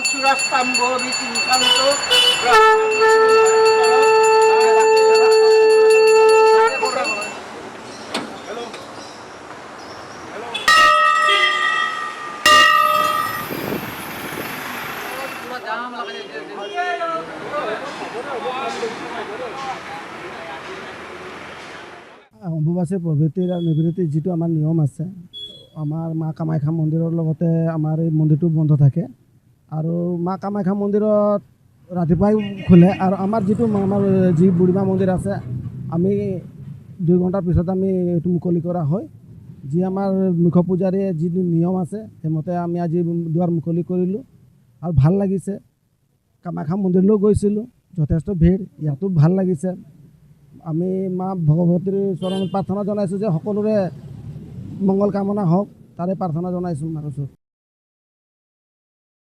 সুৰাস্তম্ভ বিচিন্তান্ত অম্বুবাচীৰ প্ৰবৃত্তিৰ আৰু নিবৃত্তিৰ যিটো আমাৰ নিয়ম আছে, আমাৰ মা কামাখ্যা মন্দিৰৰ লগতে আমাৰ এই মন্দিৰটো বন্ধ থাকে আৰু মা কামাখ্যা মন্দিৰত ৰাতিপুৱাই খোলে আৰু আমাৰ যি বুঢ়ীমা মন্দিৰ আছে, আমি 2 ঘণ্টাৰ পিছত আমি এইটো মুকলি কৰা হয়। যি আমাৰ মুখ্য পূজাৰীৰ যিটো নিয়ম আছে সেইমতে আমি আজি দুৱাৰ মুকলি কৰিলোঁ আৰু ভাল লাগিছে। কামাখ্যা মন্দিৰলৈও গৈছিলোঁ, যথেষ্ট ভিৰ, ইয়াতো ভাল লাগিছে। আমি মা ভগৱতীৰ চৰণত প্ৰাৰ্থনা জনাইছোঁ যে সকলোৰে মংগল কামনা হওক, তাৰে প্ৰাৰ্থনা জনাইছোঁ মাৰ ওচৰত।